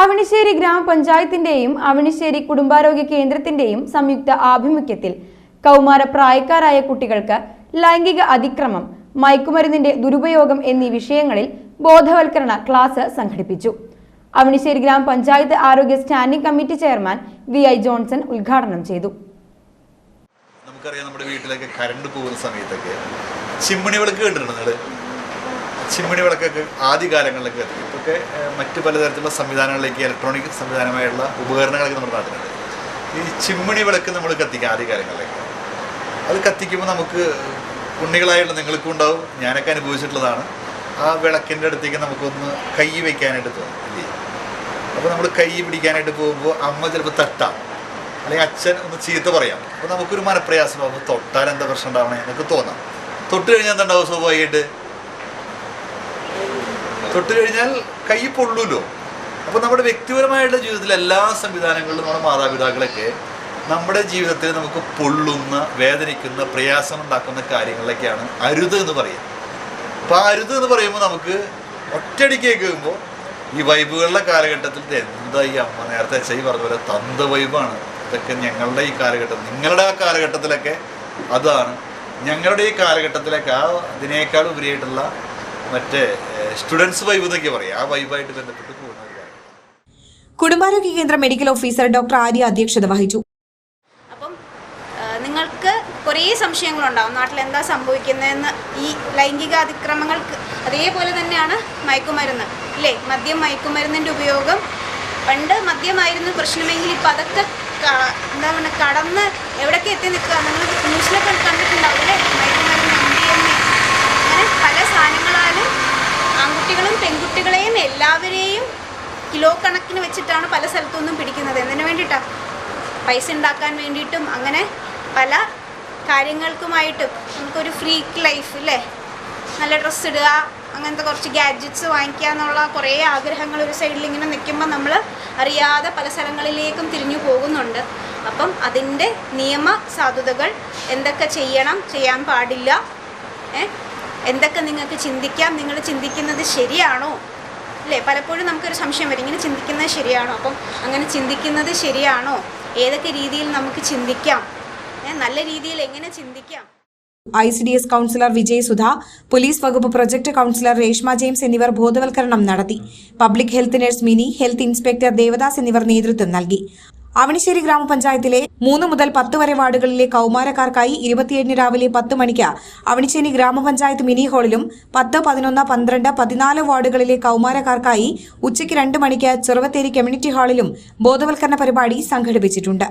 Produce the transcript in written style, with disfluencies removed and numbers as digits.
അവണിശ്ശേരി ഗ്രാമപഞ്ചായത്തിന്റെയും അവണിശ്ശേരി കുടുംബാരോഗ്യ കേന്ദ്രത്തിന്റെയും സംയുക്ത ആഭിമുഖ്യത്തിൽ കൗമാര പ്രായക്കാരായ കുട്ടികൾക്ക് ലൈംഗിക അതിക്രമം, മയക്കുമരുന്നിന്റെ ദുരുപയോഗം എന്നീ വിഷയങ്ങളിൽ ബോധവൽക്കരണ ക്ലാസ് സംഘടിപ്പിച്ചു. അവണിശ്ശേരി ഗ്രാമപഞ്ചായത്ത് ആരോഗ്യ സ്റ്റാൻഡിംഗ് കമ്മിറ്റി ചെയർമാൻ വി.ഐ. ജോൺസൺ ഉദ്ഘാടനം ചെയ്തു. നമുക്കറിയാം, നമ്മുടെ വീട്ടിലേക്ക് കറണ്ട് പോകുന്ന സമയത്തൊക്കെ ചിമ്മിണി വിളക്ക് കണ്ടിട്ടുണ്ട്. ചിമ്മിണി വിളക്കൊക്കെ ആദ്യകാലങ്ങളിലൊക്കെ എത്തി. ഇതൊക്കെ മറ്റ് പലതരത്തിലുള്ള സംവിധാനങ്ങളിലേക്ക് ഇലക്ട്രോണിക് സംവിധാനമായുള്ള ഉപകരണങ്ങളൊക്കെ നമ്മുടെ നാട്ടിലുണ്ട്. ഈ ചിമ്മിണി വിളക്ക് നമ്മൾ കത്തിക്കുക ആദ്യകാലങ്ങളിലേക്ക്. അത് കത്തിക്കുമ്പോൾ നമുക്ക് ഉണ്ണികളായുള്ള നിങ്ങൾക്കും ഉണ്ടാവും, ഞാനൊക്കെ അനുഭവിച്ചിട്ടുള്ളതാണ്. ആ വിളക്കിൻ്റെ അടുത്തേക്ക് നമുക്കൊന്ന് കൈ വയ്ക്കാനായിട്ട് തോന്നും ഇല്ലേ? അപ്പോൾ നമ്മൾ കൈ പിടിക്കാനായിട്ട് പോകുമ്പോൾ അമ്മ ചിലപ്പോൾ തട്ടാം, അല്ലെങ്കിൽ അച്ഛൻ ഒന്ന് ചീത്ത പറയാം. അപ്പോൾ നമുക്കൊരു മനപ്രയാസമാകും, തൊട്ടാൽ എന്താ പ്രശ്നം ഉണ്ടാവണേ എന്നൊക്കെ തോന്നാം. തൊട്ട് കഴിഞ്ഞാൽ എന്താ ഉണ്ടാവും? സ്വാഭാവികമായിട്ട് തൊട്ട് കഴിഞ്ഞാൽ കൈ പൊള്ളൂല്ലോ. അപ്പോൾ നമ്മുടെ വ്യക്തിപരമായിട്ടുള്ള ജീവിതത്തിലെ എല്ലാ സംവിധാനങ്ങളിലും നമ്മുടെ മാതാപിതാക്കളൊക്കെ നമ്മുടെ ജീവിതത്തിൽ നമുക്ക് പൊള്ളുന്ന, വേദനിക്കുന്ന, പ്രയാസം ഉണ്ടാക്കുന്ന കാര്യങ്ങളിലേക്കാണ് അരുത് എന്ന് പറയുക. അപ്പോൾ ആ അരുത് എന്ന് പറയുമ്പോൾ നമുക്ക് ഒറ്റയടിക്ക് കേൾക്കുമ്പോൾ ഈ വൈബുകളുടെ കാലഘട്ടത്തിൽ എന്താ ഈ അമ്മ നേരത്തെ പറഞ്ഞ പോലെ തന്ത വൈബാണ് ഇതൊക്കെ ഞങ്ങളുടെ ഈ കാലഘട്ടത്തിൽ. നിങ്ങളുടെ ആ കാലഘട്ടത്തിലൊക്കെ അതാണ്, ഞങ്ങളുടെ ഈ കാലഘട്ടത്തിലൊക്കെ അതിനേക്കാൾ ഉപരിയായിട്ടുള്ള മറ്റേ സ്റ്റുഡൻസ് വൈബ് എന്നൊക്കെ പറയാം. ആ വൈബായിട്ട് ബന്ധപ്പെട്ട് പോകുന്ന ഒരു കാര്യം. കുടുംബാരോഗ്യ കേന്ദ്ര മെഡിക്കൽ ഓഫീസർ ഡോക്ടർ ആര്യ അധ്യക്ഷത വഹിച്ചു. അപ്പം നിങ്ങൾക്ക് കുറേ സംശയങ്ങളുണ്ടാവും, നാട്ടിൽ എന്താ സംഭവിക്കുന്നതെന്ന്. ഈ ലൈംഗിക അതിക്രമങ്ങൾക്ക് അതേപോലെ തന്നെയാണ് മയക്കുമരുന്ന് ഇല്ലേ? മയക്കുമരുന്നിൻ്റെ ഉപയോഗം പണ്ട് മദ്യമായിരുന്നു പ്രശ്നമെങ്കിൽ ഇപ്പം അതൊക്കെ എന്താ പറയുക, കടന്ന് എവിടേക്ക് എത്തി നിൽക്കുക. നിങ്ങൾ ന്യൂസിലൊക്കെ കണ്ടിട്ടുണ്ടാവും അല്ലേ? മയക്കുമരുന്ന്, MDMA, അങ്ങനെ പല സാധനങ്ങളാലും ആൺകുട്ടികളും പെൺകുട്ടികളെയും എല്ലാവരെയും കിലോ കണക്കിന് വെച്ചിട്ടാണ് പല സ്ഥലത്തുനിന്നും പിടിക്കുന്നത്. എന്തിനു വേണ്ടിയിട്ടാണ്? പൈസ ഉണ്ടാക്കാൻ വേണ്ടിയിട്ടും അങ്ങനെ പല കാര്യങ്ങൾക്കുമായിട്ടും. നമുക്കൊരു ഫ്രീക്ക് ലൈഫ് ഇല്ലേ, നല്ല ഡ്രസ്സ് ഇടുക, അങ്ങനത്തെ കുറച്ച് ഗാഡ്ജറ്റ്സ് വാങ്ങിക്കുക എന്നുള്ള കുറേ ആഗ്രഹങ്ങൾ ഒരു സൈഡിൽ ഇങ്ങനെ നിൽക്കുമ്പോൾ നമ്മൾ അറിയാതെ പല സ്ഥലങ്ങളിലേക്കും തിരിഞ്ഞു പോകുന്നുണ്ട്. അപ്പം അതിൻ്റെ നിയമ സാധുതകൾ, എന്തൊക്കെ ചെയ്യണം, ചെയ്യാൻ പാടില്ല, എന്തൊക്കെ നിങ്ങൾക്ക് ചിന്തിക്കാം, നിങ്ങൾ ചിന്തിക്കുന്നത് ശരിയാണോ അല്ലേ? പലപ്പോഴും നമുക്കൊരു സംശയം വരും, ഇങ്ങനെ ചിന്തിക്കുന്നത് ശരിയാണോ? അപ്പം അങ്ങനെ ചിന്തിക്കുന്നത് ശരിയാണോ? ഏതൊക്കെ രീതിയിൽ നമുക്ക് ചിന്തിക്കാം, നല്ല രീതിയിൽ എങ്ങനെ ചിന്തിക്കാം? ICDS counsellor Vijay Sudha, police വകുപ്പ് പ്രൊജക്ട് കൗൺസിലർ രേഷ്മ ജെയിംസ് എന്നിവർ ബോധവൽക്കരണം നടത്തി. Public health nurse Mini, health inspector Devadas എന്നിവർ നേതൃത്വം നൽകി. അവണിശ്ശേരി ഗ്രാമപഞ്ചായത്തിലെ 3 മുതൽ 10 വരെ വാർഡുകളിലെ കൌമാരക്കാർക്കായി 27 രാവിലെ 10 മണിക്ക് അവണിശ്ശേരി ഗ്രാമപഞ്ചായത്ത് മിനി ഹാളിലും 10, 11, 12, 14 വാർഡുകളിലെ കൌമാരക്കാർക്കായി ഉച്ചയ്ക്ക് 2 മണിക്ക് ചെറുവത്തേരി കമ്മ്യൂണിറ്റി ഹാളിലും ബോധവൽക്കരണ പരിപാടി സംഘടിപ്പിച്ചിട്ടുണ്ട്.